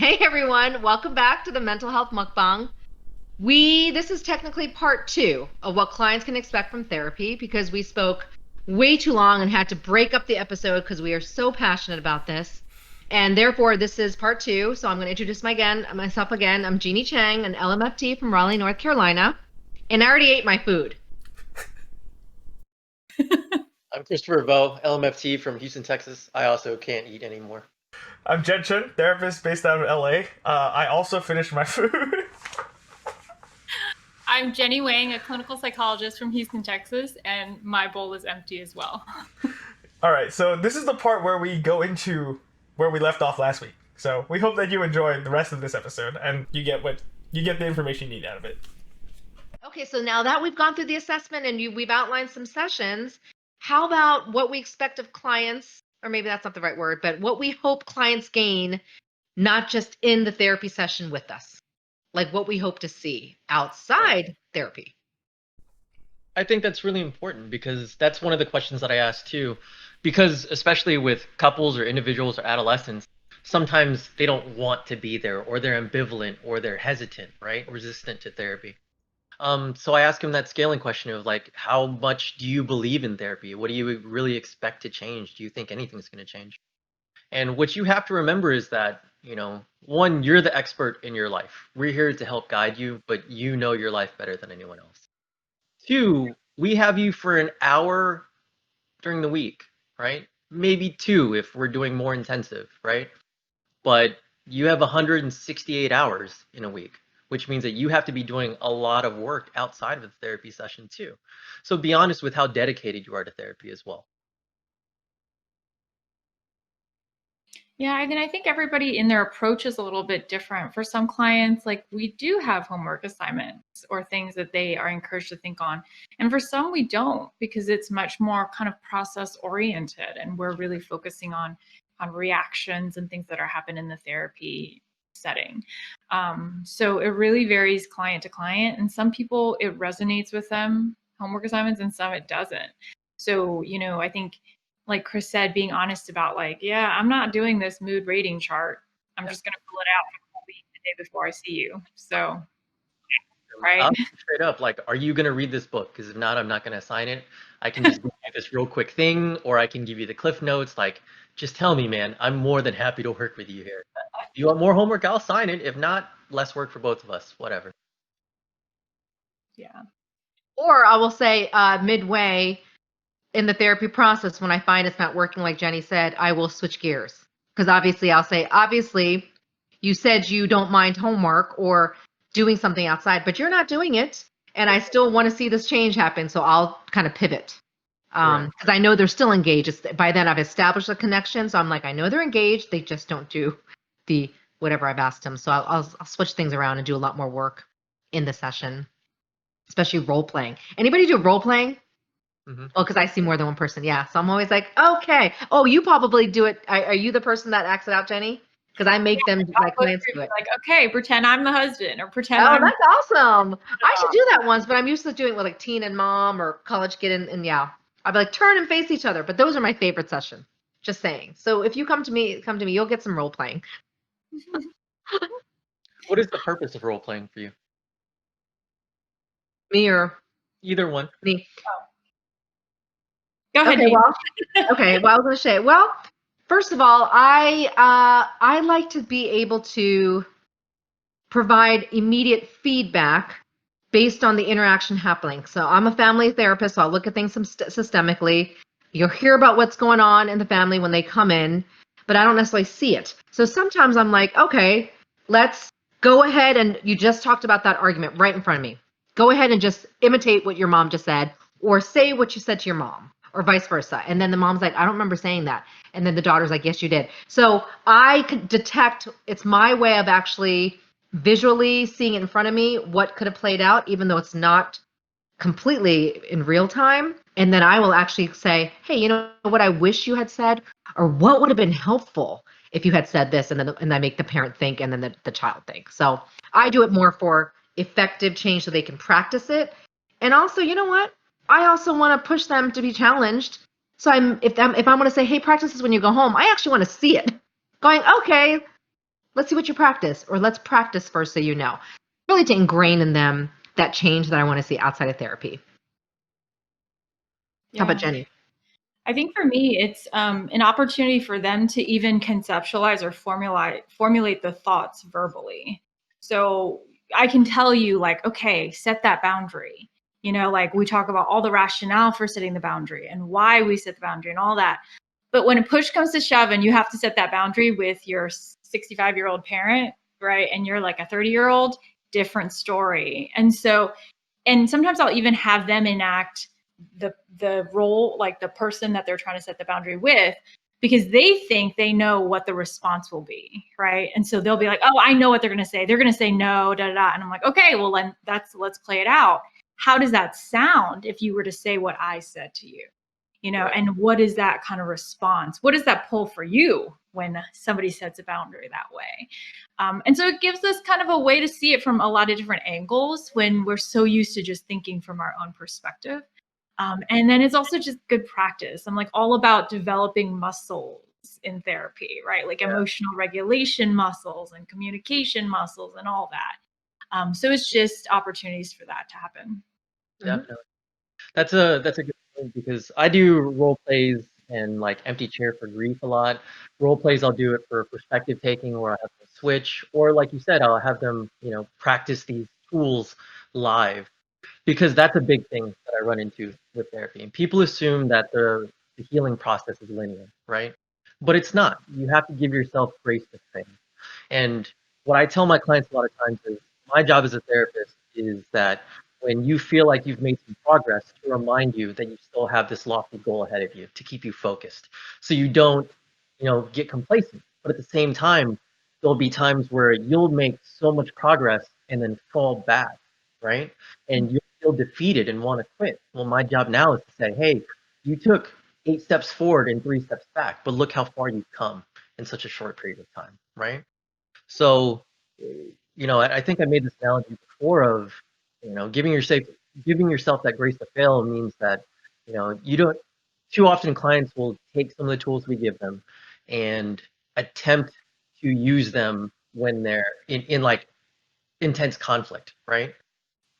Hey everyone, welcome back to the Mental Health Mukbang. This is technically part 2 of what clients can expect from therapy because we spoke way too long and had to break up the episode because we are so passionate about this. And therefore, this is part 2. So I'm going to introduce myself again. I'm Jeanie Chang, an LMFT from Raleigh, North Carolina. And I already ate my food. I'm Christopher Vo, LMFT from Houston, Texas. I also can't eat anymore. I'm Chun, therapist based out of LA. I also finished my food. I'm Jeanie Wang, a clinical psychologist from Houston, Texas, and my bowl is empty as well. All right, so this is the part where we go into where we left off last week. So we hope that you enjoy the rest of this episode and you get the information you need out of it. Okay, so now that we've gone through the assessment and we've outlined some sessions, how about what we expect of clients, or maybe that's not the right word, but what we hope clients gain, not just in the therapy session with us, like what we hope to see outside therapy. I think that's really important because that's one of the questions that I ask too. Because especially with couples or individuals or adolescents, sometimes they don't want to be there or they're ambivalent or they're hesitant, right? Resistant to therapy. So I ask him that scaling question of like, how much do you believe in therapy? What do you really expect to change? Do you think anything's going to change? And what you have to remember is that, one, you're the expert in your life. We're here to help guide you, but you know your life better than anyone else. 2, we have you for an hour during the week, right? Maybe 2 if we're doing more intensive, right? But you have 168 hours in a week, which means that you have to be doing a lot of work outside of the therapy session too. So be honest with how dedicated you are to therapy as well. Yeah, I think everybody in their approach is a little bit different. For some clients, like we do have homework assignments or things that they are encouraged to think on. And for some, we don't because it's much more kind of process oriented and we're really focusing on reactions and things that are happening in the therapy setting. So it really varies client to client. And some people, it resonates with them, homework assignments, and some it doesn't. So, I think like Chris said, being honest about like, yeah, I'm not doing this mood rating chart. I'm just going to pull it out the day before I see you. So, right. I'll straight up, like, are you going to read this book? Because if not, I'm not going to assign it. I can just give you this real quick thing, or I can give you the cliff notes. Like, just tell me, man, I'm more than happy to work with you here. If you want more homework, I'll sign it. If not, less work for both of us, whatever. Yeah. Or I will say midway in the therapy process, when I find it's not working, like Jenny said, I will switch gears. Because obviously I'll say, obviously, you said you don't mind homework or doing something outside, but you're not doing it. And I still want to see this change happen. So I'll kind of pivot. Because I know they're still engaged. By then I've established a connection. So I'm like, I know they're engaged. They just don't do the whatever I've asked them. So I'll switch things around and do a lot more work in the session, especially role playing. Anybody do role playing? Mm-hmm. Oh, because I see more than one person. Yeah. So I'm always like, okay. Oh, you probably do it. Are you the person that acts it out, Jenny? Because I make them my clients do it. Like, okay, pretend I'm the husband or pretend Oh, I'm that's awesome. I should do that once, but I'm used to doing it with like teen and mom or college kid and yeah. I'd be like, turn and face each other. But those are my favorite session. Just saying. So if you come to me, you'll get some role playing. What is the purpose of role playing for you? Me or either one? Me. Go ahead. Okay, well, I was going to say, well, first of all, I like to be able to provide immediate feedback based on the interaction happening. So I'm a family therapist, so I'll look at things systemically. You'll hear about what's going on in the family when they come in, but I don't necessarily see it. So sometimes I'm like, okay, let's go ahead, and you just talked about that argument right in front of me. Go ahead and just imitate what your mom just said, or say what you said to your mom, or vice versa. And then the mom's like, I don't remember saying that. And then the daughter's like, yes, you did. So I could detect, it's my way of actually visually seeing it in front of me, what could have played out, even though it's not completely in real time. And then I will actually say, hey, you know what I wish you had said, or what would have been helpful if you had said this, and then I make the parent think, and then the child think. So I do it more for effective change so they can practice it. And also, you know what? I also want to push them to be challenged. So if I want to say, hey, practice this when you go home, I actually want to see it. Going, okay, let's see what you practice, or let's practice first so you know. Really to ingrain in them that change that I want to see outside of therapy. How about Jeanie? I think for me, it's an opportunity for them to even conceptualize or formulate the thoughts verbally. So I can tell you, like, okay, set that boundary. You know, like we talk about all the rationale for setting the boundary and why we set the boundary and all that. But when a push comes to shove and you have to set that boundary with your 65-year-old parent, right? And you're like a 30-year-old, different story. And so, and sometimes I'll even have them enact the role, like the person that they're trying to set the boundary with, because they think they know what the response will be, right? And so they'll be like, oh, I know what they're going to say. They're going to say no, da da da. And I'm like, okay, well then let's play it out. How does that sound if you were to say what I said to you? You know, and what is that kind of response? What does that pull for you when somebody sets a boundary that way? And so it gives us kind of a way to see it from a lot of different angles when we're so used to just thinking from our own perspective. And then it's also just good practice. I'm like all about developing muscles in therapy, right? Like emotional regulation muscles and communication muscles and all that. So it's just opportunities for that to happen. Definitely. That's a good point, because I do role plays and like empty chair for grief a lot. Role plays, I'll do it for perspective taking, where I have them switch, or like you said, I'll have them, practice these tools live, because that's a big thing that I run into with therapy. And people assume that the healing process is linear, right? But it's not. You have to give yourself grace to fail. And what I tell my clients a lot of times is my job as a therapist is that when you feel like you've made some progress, to remind you that you still have this lofty goal ahead of you to keep you focused. So you don't, get complacent. But at the same time, there'll be times where you'll make so much progress and then fall back, right? And you'll feel defeated and want to quit. Well, my job now is to say, hey, you took 8 steps forward and 3 steps back, but look how far you've come in such a short period of time, right? So, I think I made this analogy before of, giving yourself that grace to fail means that, you don't. Too often, clients will take some of the tools we give them and attempt to use them when they're in like intense conflict, right?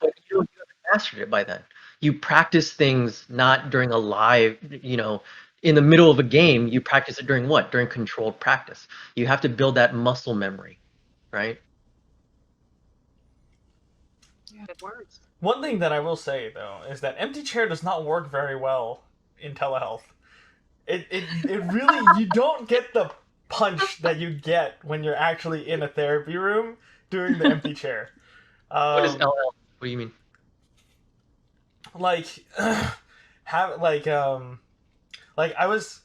But you haven't mastered it by then. You practice things not during a live, in the middle of a game. You practice it during what? During controlled practice. You have to build that muscle memory, right? Yeah, good words. One thing that I will say though is that empty chair does not work very well in telehealth. It really, you don't get the punch that you get when you're actually in a therapy room doing the empty chair. What is LL? What do you mean? Like have like I was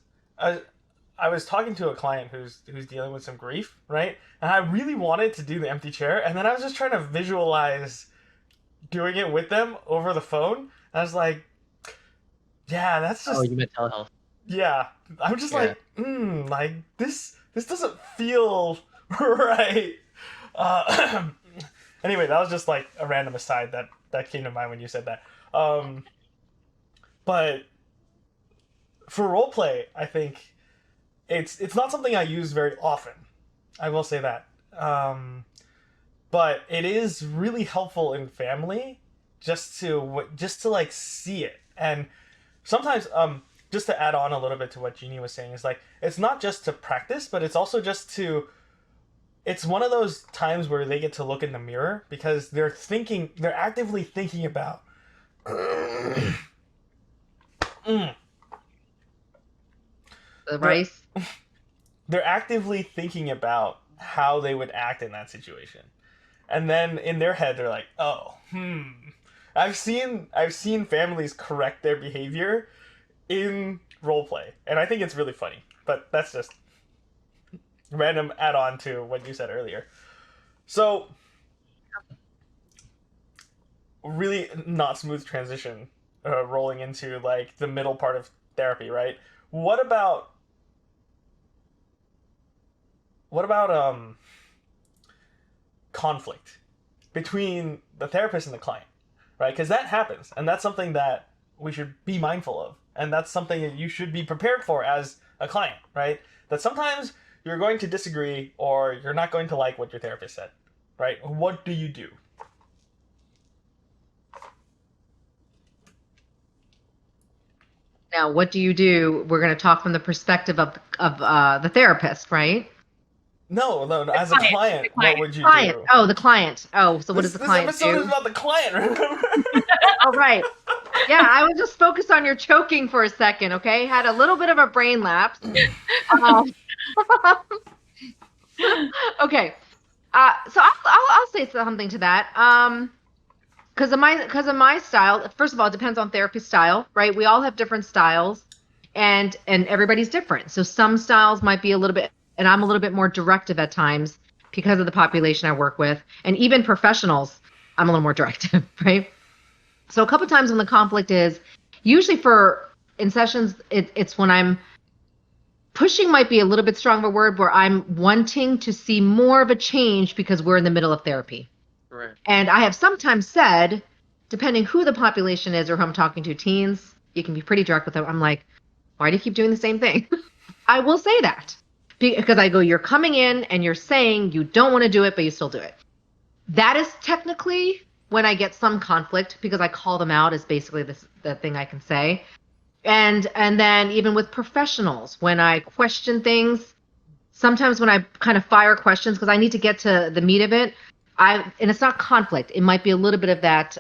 talking to a client who's dealing with some grief, right? And I really wanted to do the empty chair, and then I was just trying to visualize doing it with them over the phone. And I was like, yeah, that's just. Oh, you meant telehealth. Yeah, I'm just like this doesn't feel right. Anyway, that was just like a random aside that came to mind when you said that. But for roleplay, I think it's not something I use very often. I will say that. But it is really helpful in family just to like see it. And sometimes just to add on a little bit to what Jeanie was saying, is like it's not just to practice, but it's also just to. It's one of those times where they get to look in the mirror because they're actively thinking about. The rice. They're actively thinking about how they would act in that situation, and then in their head they're like, "Oh, I've seen families correct their behavior in roleplay, and I think it's really funny." But that's just random add-on to what you said earlier. So, really not smooth transition, rolling into like the middle part of therapy, right? What about conflict between the therapist and the client, right? Because that happens, and that's something that we should be mindful of, and that's something that you should be prepared for as a client, right? That sometimes you're going to disagree or you're not going to like what your therapist said, right? What do you do? Now, what do you do? We're going to talk from the perspective of the therapist, right? No. As a client, what would you Client. do? Oh, the client. Oh, so what does the This client episode do? is about the client, remember? All right. Yeah, I was just focused on your choking for a second, okay? Had a little bit of a brain lapse. Okay. So I'll say something to that. Because of my style. First of all, it depends on therapy style, right? We all have different styles, and everybody's different. So some styles might be a little bit, and I'm a little bit more directive at times because of the population I work with, and even professionals, I'm a little more directive, right? So a couple times when the conflict is, usually in sessions, it's when I'm pushing, might be a little bit strong of a word, where I'm wanting to see more of a change because we're in the middle of therapy. Right. And I have sometimes said, depending who the population is or who I'm talking to, teens, you can be pretty direct with them. I'm like, why do you keep doing the same thing? I will say that because I go, you're coming in and you're saying you don't want to do it, but you still do it. That is technically when I get some conflict because I call them out is basically the thing I can say. And then even with professionals, when I question things, sometimes when I kind of fire questions because I need to get to the meat of it, and it's not conflict. It might be a little bit of that.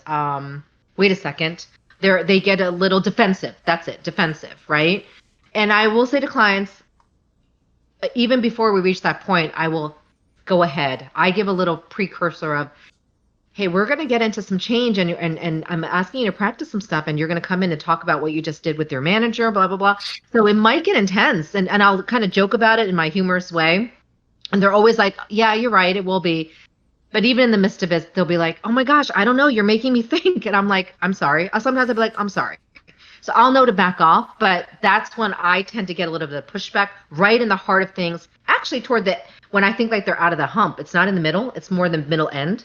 Wait a second. They get a little defensive. That's it, defensive, right? And I will say to clients, even before we reach that point, I will go ahead. I give a little precursor of, hey, we're going to get into some change, and I'm asking you to practice some stuff, and you're going to come in and talk about what you just did with your manager, blah, blah, blah. So it might get intense, and I'll kind of joke about it in my humorous way. And they're always like, yeah, you're right, it will be. But even in the midst of it, they'll be like, oh my gosh, I don't know, you're making me think. And I'm like, I'm sorry. Sometimes I'll be like, I'm sorry. So I'll know to back off, but that's when I tend to get a little bit of pushback right in the heart of things. Actually, when I think like they're out of the hump, it's not in the middle, it's more the middle end.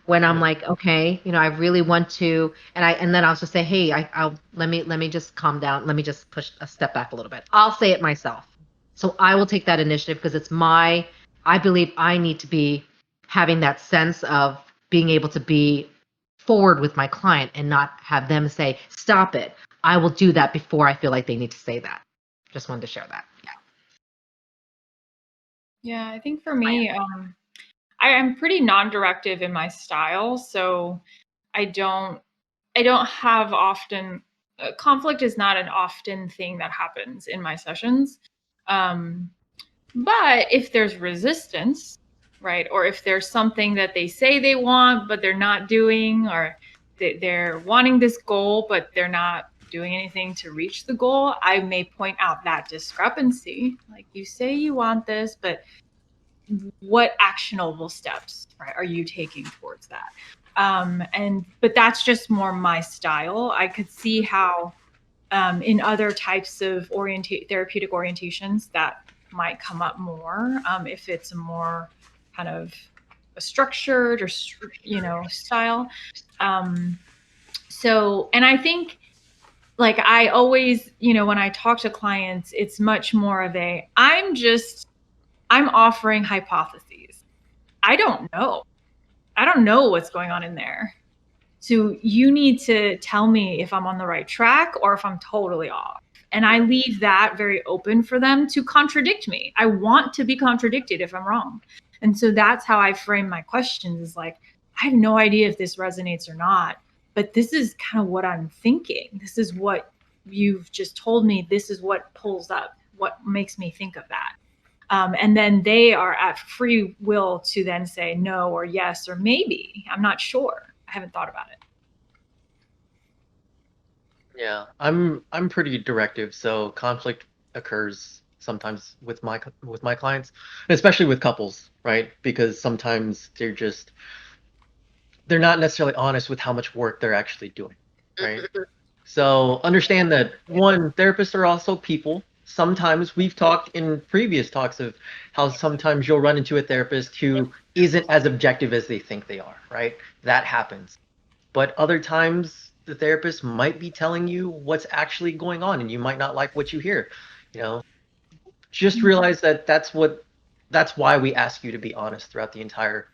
When I'm like, okay, I really want to, and then I'll just say, hey, let me just calm down. Let me just push a step back a little bit. I'll say it myself. So I will take that initiative because I believe I need to be having that sense of being able to be forward with my client and not have them say, stop it. I will do that before I feel like they need to say that. Just wanted to share that. Yeah. Yeah, I think for me, I am pretty non-directive in my style, so I don't have often conflict is not an often thing that happens in my sessions. But if there's resistance, right, or if there's something that they say they want but they're not doing, or they're wanting this goal but they're not doing anything to reach the goal, I may point out that discrepancy. Like, you say you want this, but what actionable steps, right, are you taking towards that? But that's just more my style. I could see how in other types of therapeutic orientations that might come up more if it's a more kind of a structured or style. So, and I think, like, I always, when I talk to clients, it's much more of I'm offering hypotheses. I don't know what's going on in there. So you need to tell me if I'm on the right track or if I'm totally off. And I leave that very open for them to contradict me. I want to be contradicted if I'm wrong. And so that's how I frame my questions, is like, I have no idea if this resonates or not, but this is kind of what I'm thinking. This is what you've just told me. This is what pulls up, what makes me think of that. And then they are at free will to then say no or yes or maybe. I'm not sure. I haven't thought about it. Yeah, I'm pretty directive, so conflict occurs sometimes with my clients, and especially with couples, right? Because sometimes they're not necessarily honest with how much work they're actually doing, right? So understand that, one, therapists are also people. Sometimes we've talked in previous talks of how sometimes you'll run into a therapist who isn't as objective as they think they are, right? That happens. But other times the therapist might be telling you what's actually going on and you might not like what you hear. Just realize that that's what that's why we ask you to be honest throughout the entire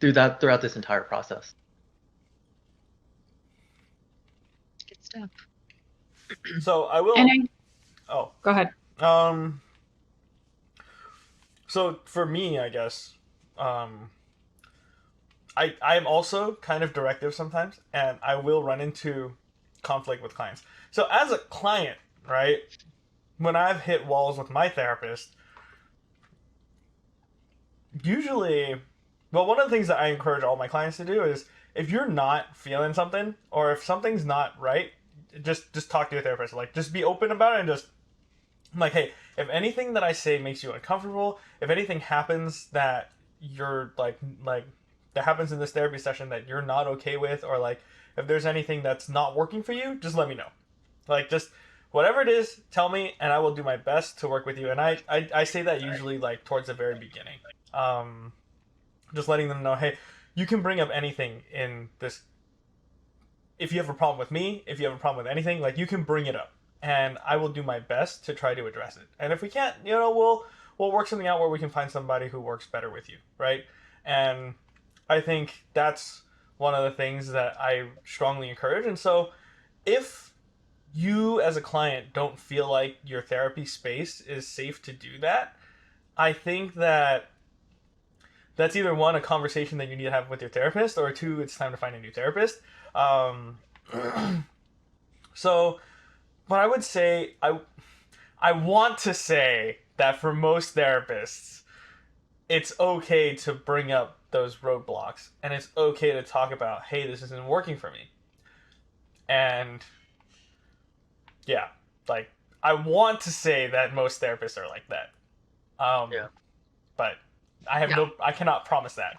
throughout this entire process. Good stuff. So I will. Go ahead. So for me, I guess, I am also kind of directive sometimes, and I will run into conflict with clients. So as a client, right, when I've hit walls with my therapist, usually, well, one of the things that I encourage all my clients to do is, if you're not feeling something, or if something's not right, just talk to your therapist. Like, just be open about it, and just, like, hey, if anything that I say makes you uncomfortable, if anything happens that you're like that happens in this therapy session that you're not okay with, or like if there's anything that's not working for you, just let me know. Like, just whatever it is, tell me, and I will do my best to work with you. And I say that usually like towards the very beginning. Just letting them know, hey, you can bring up anything in this. If you have a problem with me, if you have a problem with anything, like, you can bring it up, and I will do my best to try to address it. And if we can't, we'll work something out where we can find somebody who works better with you, right? And I think that's one of the things that I strongly encourage. And so if you as a client don't feel like your therapy space is safe to do that, I think that that's either one, a conversation that you need to have with your therapist, or two, it's time to find a new therapist. So, but I would say, I want to say that for most therapists, it's okay to bring up those roadblocks, and it's okay to talk about, hey, this isn't working for me. And yeah, like, I want to say that most therapists are like that. Yeah. But I have I cannot promise that.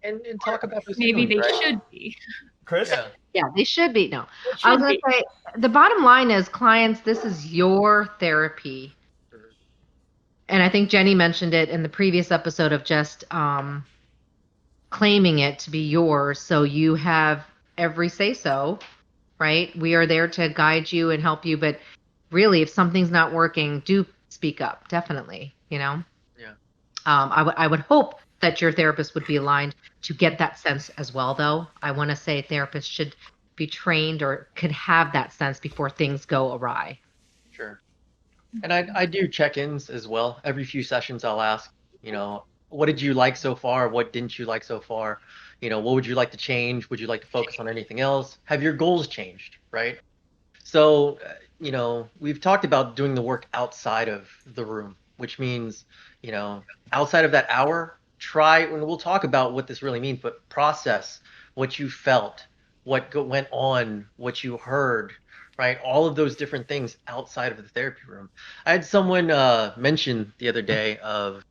And talk about those Maybe feelings, they right? should be. Chris? Yeah. Yeah, they should be. No, They I was should going be. to say, the bottom line is, clients, this is your therapy. And I think Jenny mentioned it in the previous episode of just claiming it to be yours. So you have every say so, right? We are there to guide you and help you. But really, if something's not working, do speak up. Definitely, Yeah. I would hope that your therapist would be aligned to get that sense as well, though. I want to say therapists should be trained or could have that sense before things go awry. Sure. And I do check-ins as well. Every few sessions I'll ask, what did you like so far? What didn't you like so far? What would you like to change? Would you like to focus on anything else? Have your goals changed, right? So, we've talked about doing the work outside of the room, which means, outside of that hour, and we'll talk about what this really means, but process what you felt, what went on, what you heard, right? All of those different things outside of the therapy room. I had someone mention the other day of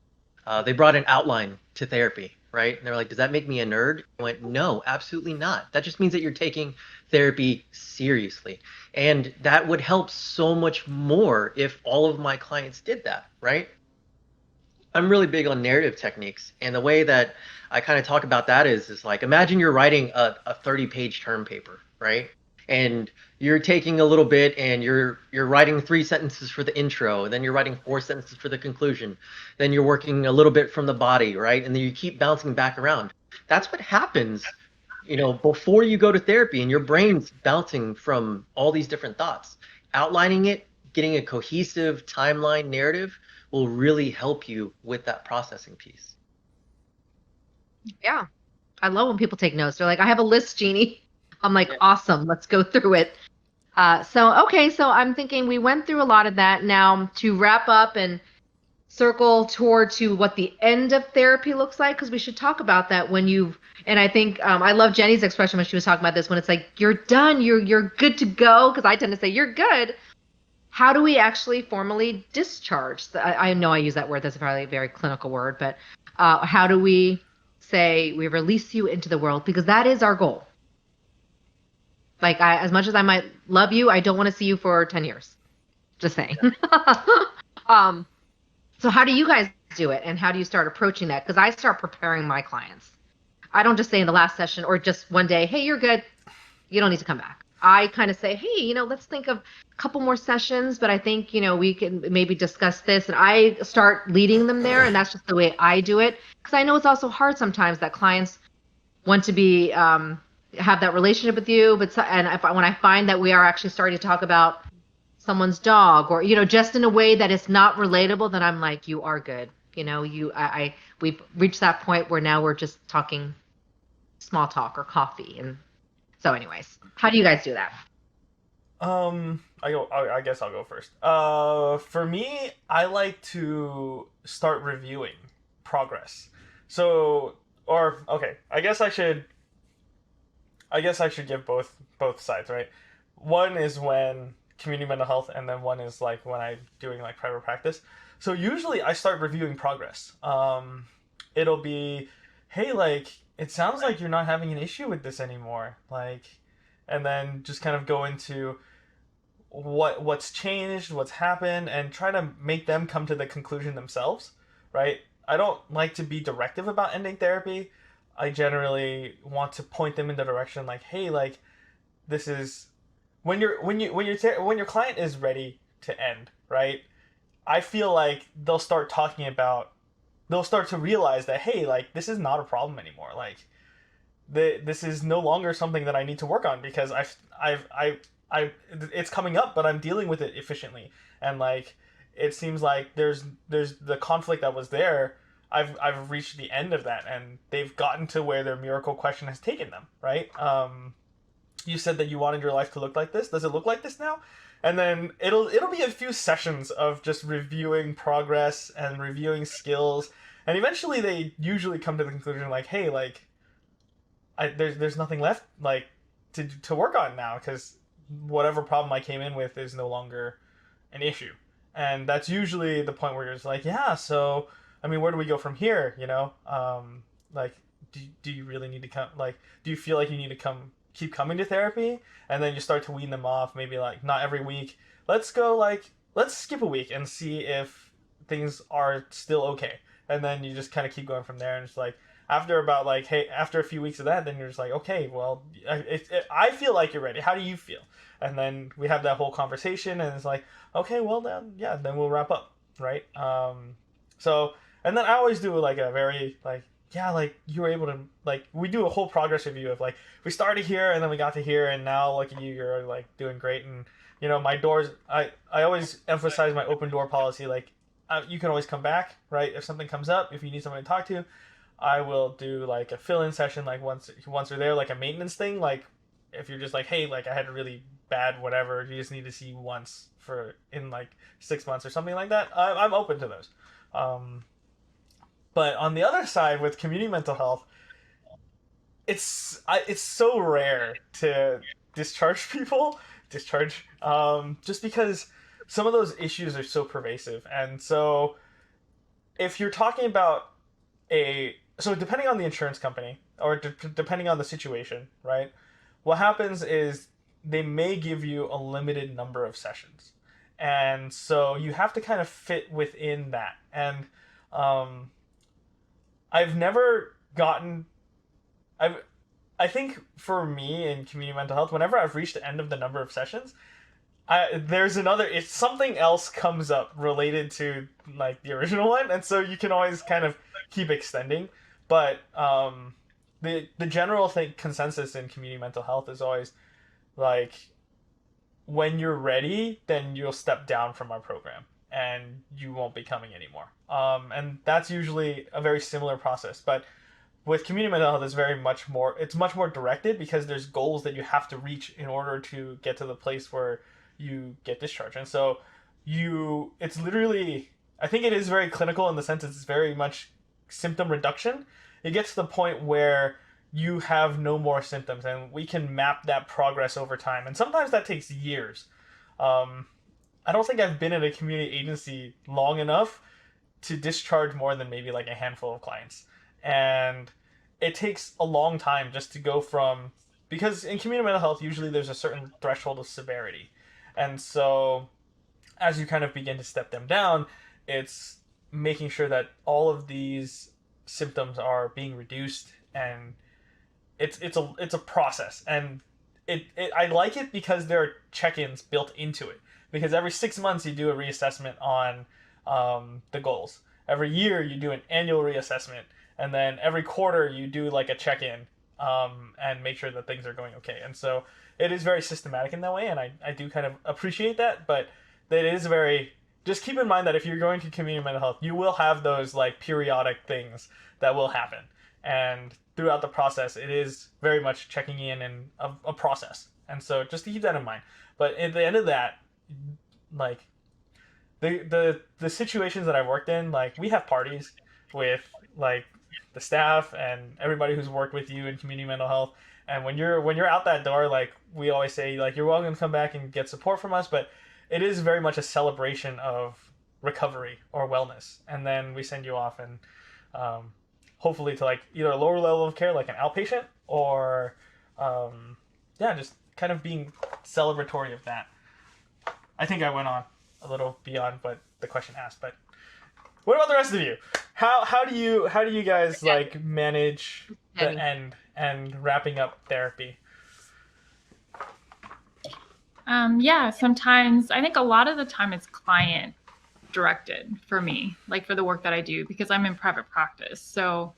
they brought an outline to therapy, right? And they were like, does that make me a nerd? I went, no, absolutely not. That just means that you're taking therapy seriously. And that would help so much more if all of my clients did that, right? I'm really big on narrative techniques. And the way that I kind of talk about that is like, imagine you're writing a 30-page term paper, right? And you're taking a little bit and you're writing 3 sentences for the intro, and then you're writing 4 sentences for the conclusion. Then you're working a little bit from the body, right? And then you keep bouncing back around. That's what happens, before you go to therapy, and your brain's bouncing from all these different thoughts. Outlining it, getting a cohesive timeline narrative will really help you with that processing piece. Yeah. I love when people take notes. They're like, I have a list, Jeanie. I'm like, awesome. Let's go through it. So I'm thinking we went through a lot of that. Now, to wrap up and circle toward to what the end of therapy looks like, because we should talk about that and I think I love Jenny's expression when she was talking about this, when it's like, you're done, you're good to go, because I tend to say, you're good. How do we actually formally discharge? I know I use that word. That's probably a very clinical word, but how do we say we release you into the world? Because that is our goal. Like, as much as I might love you, I don't want to see you for 10 years. Just saying. So how do you guys do it? And how do you start approaching that? Because I start preparing my clients. I don't just say in the last session or just one day, hey, you're good. You don't need to come back. I kind of say, hey, let's think of a couple more sessions, but I think, we can maybe discuss this. And I start leading them there. And that's just the way I do it. Because I know it's also hard sometimes that clients want to be, have that relationship with you. But, when I find that we are actually starting to talk about someone's dog or, just in a way that it's not relatable, then I'm like, you are good. We've reached that point where now we're just talking small talk or coffee. And so anyways, how do you guys do that? I guess I'll go first. For me, I like to start reviewing progress. So, or okay, I guess I should give both sides, right? One is when community mental health, and then one is like when I'm doing like private practice. So usually I start reviewing progress. It'll be, hey, like it sounds like you're not having an issue with this anymore, like, and then just kind of go into what's changed, what's happened, and try to make them come to the conclusion themselves, right? I don't like to be directive about ending therapy. I generally want to point them in the direction like, hey, like this is when your client is ready to end, right? I feel like they'll start to realize that, hey, like this is not a problem anymore. Like this is no longer something that I need to work on because I it's coming up, but I'm dealing with it efficiently, and like it seems like there's the conflict that was there. I've reached the end of that, and they've gotten to where their miracle question has taken them. Right? You said that you wanted your life to look like this. Does it look like this now? And then it'll be a few sessions of just reviewing progress and reviewing skills, and eventually they usually come to the conclusion like, hey, like there's nothing left like to work on now because whatever problem I came in with is no longer an issue. And that's usually the point where you're just like, yeah, so I mean, where do we go from here? Like, do you really need to come? Like, do you feel like you need to keep coming to therapy? And then you start to wean them off. Maybe like not every week. Let's skip a week and see if things are still okay. And then you just kind of keep going from there. And it's like after a few weeks of that, then you're just like, okay, well, I feel like you're ready. How do you feel? And then we have that whole conversation, and it's like, okay, well then, yeah, then we'll wrap up, right? So, and then I always do like a very like, yeah, like you were able to like we do a whole progress review of like we started here and then we got to here and now look at you, you're like doing great. And my doors, I always emphasize my open door policy. Like you can always come back, right? If something comes up, if you need someone to talk to, I will do like a fill-in session like once you're there, like a maintenance thing. Like if you're just like, hey, like I had a really bad whatever, you just need to see once for in like 6 months or something like that, I'm open to those. But on the other side with community mental health, it's so rare to discharge just because some of those issues are so pervasive. And so if you're talking about so depending on the insurance company or depending on the situation, right? What happens is they may give you a limited number of sessions. And so you have to kind of fit within that. And I've never gotten I think for me in community mental health, whenever I've reached the end of the number of sessions, if something else comes up related to like the original one, and so you can always kind of keep extending. But the general consensus in community mental health is always like, when you're ready, then you'll step down from our program and you won't be coming anymore. And that's usually a very similar process. But with community mental health, it's much more directed because there's goals that you have to reach in order to get to the place where you get discharged. And so it's literally, I think it is very clinical in the sense it's very much symptom reduction. It gets to the point where you have no more symptoms and we can map that progress over time. And sometimes that takes years. I don't think I've been at a community agency long enough to discharge more than maybe like a handful of clients. And it takes a long time just to go from, because in community mental health, usually there's a certain threshold of severity. And so as you kind of begin to step them down, it's making sure that all of these symptoms are being reduced, and it's a process. And I like it because there are check-ins built into it. Because every 6 months you do a reassessment on the goals. Every year you do an annual reassessment, and then every quarter you do like a check-in and make sure that things are going okay. And so it is very systematic in that way, and I do kind of appreciate that. But it is very, just keep in mind that if you're going to community mental health, you will have those like periodic things that will happen, and throughout the process, it is very much checking in and a process. And so just to keep that in mind. But at the end of that, like the situations that I've worked in, like we have parties with like the staff and everybody who's worked with you in community mental health. And when you're out that door, like we always say, like you're welcome to come back and get support from us. But it is very much a celebration of recovery or wellness. And then we send you off and hopefully to like either a lower level of care, like an outpatient, or just kind of being celebratory of that. I think I went on a little beyond what the question asked, but what about the rest of you? How do you guys like manage the end and wrapping up therapy? Sometimes I think a lot of the time it's client directed for me, like for the work that I do, because I'm in private practice. So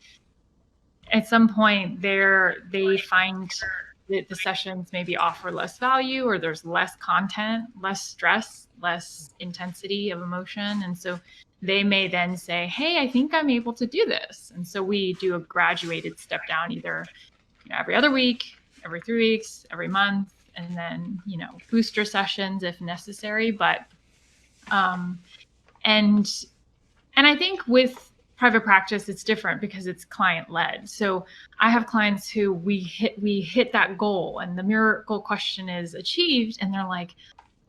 at some point they find that the sessions maybe offer less value, or there's less content, less stress, less intensity of emotion. And so they may then say, hey, I think I'm able to do this. And so we do a graduated step down, either every other week, every 3 weeks, every month, and then booster sessions if necessary. But and I think with private practice, it's different because it's client led. So I have clients who we hit that goal and the miracle question is achieved, and they're like,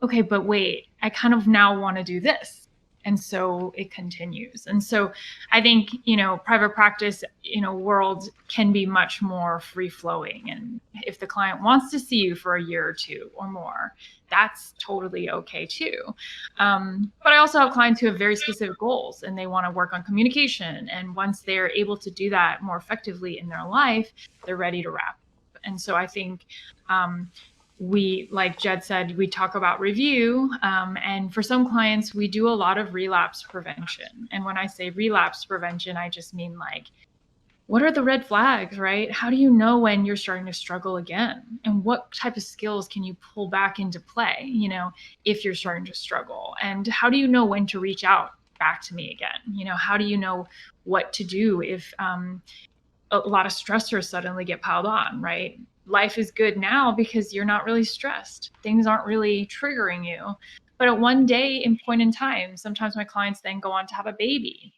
okay, but wait, I kind of now want to do this. And so it continues. And so I think, private practice, world can be much more free flowing. And if the client wants to see you for a year or two or more, that's totally okay too. But I also have clients who have very specific goals and they want to work on communication. And once they're able to do that more effectively in their life, they're ready to wrap. And so I think, we, like Jed said, we talk about review. And for some clients, we do a lot of relapse prevention. And when I say relapse prevention, I just mean like, what are the red flags, right? How do you know when you're starting to struggle again? And what type of skills can you pull back into play, if you're starting to struggle? And how do you know when to reach out back to me again? How do you know what to do if a lot of stressors suddenly get piled on, right? Life is good now because you're not really stressed. Things aren't really triggering you. But at one day and point in time, sometimes my clients then go on to have a baby.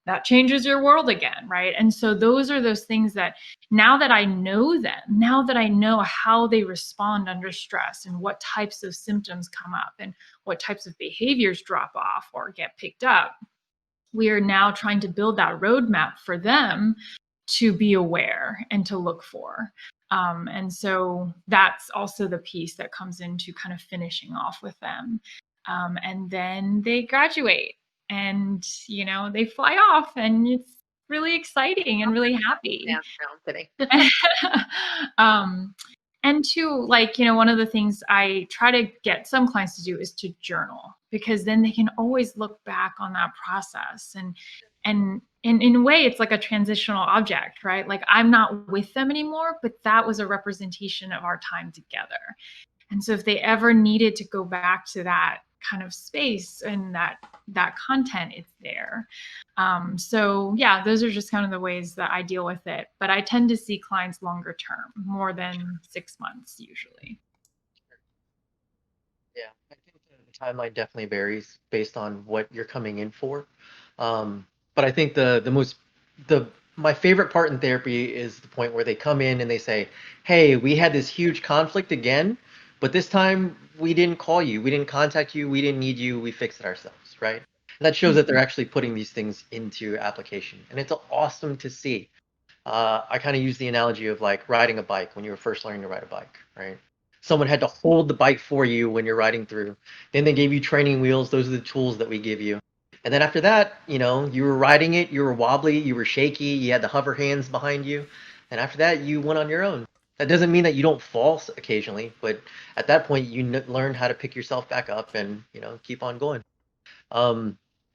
That changes your world again, right? And so those are those things that now that I know them, now that I know how they respond under stress and what types of symptoms come up and what types of behaviors drop off or get picked up, we are now trying to build that roadmap for them to be aware and to look for. And so that's also the piece that comes into kind of finishing off with them. And then they graduate and, they fly off and it's really exciting and really happy. Yeah, no, I'm kidding. And two, one of the things I try to get some clients to do is to journal, because then they can always look back on that process. And in a way, it's like a transitional object, right? Like I'm not with them anymore, but that was a representation of our time together. And so if they ever needed to go back to that kind of space and that content, it's there. So yeah, those are just kind of the ways that I deal with it. But I tend to see clients longer term, more than 6 months usually. Yeah, I think the timeline definitely varies based on what you're coming in for. But I think my favorite part in therapy is the point where they come in and they say, hey, we had this huge conflict again, but this time we didn't call you, we didn't contact you, we didn't need you, we fixed it ourselves, right? And that shows that they're actually putting these things into application. And it's awesome to see. I kind of use the analogy of like riding a bike when you were first learning to ride a bike, right? Someone had to hold the bike for you when you're riding through. Then they gave you training wheels. Those are the tools that we give you. And then after that, you were riding it, you were wobbly, you were shaky, you had the hover hands behind you. And after that, you went on your own. That doesn't mean that you don't fall occasionally, but at that point, you learn how to pick yourself back up and, keep on going.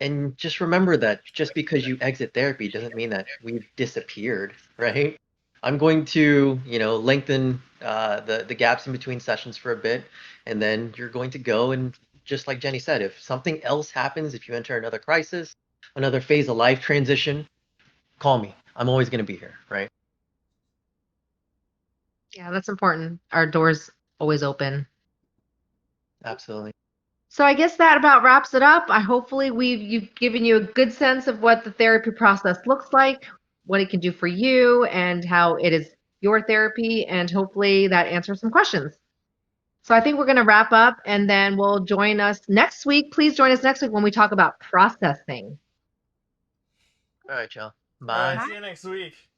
And just remember that just because you exit therapy doesn't mean that we've disappeared, right? I'm going to, lengthen the gaps in between sessions for a bit, and then you're going to go and just like Jenny said, if something else happens, if you enter another crisis, another phase of life transition, call me. I'm always going to be here, right? Yeah, that's important. Our door's always open. Absolutely. So I guess that about wraps it up. Hopefully you've given you a good sense of what the therapy process looks like, what it can do for you, and how it is your therapy, and hopefully that answers some questions. So I think we're going to wrap up, and then we'll join us next week. Please join us next week when we talk about processing. All right, y'all. All right, Bye. see you next week.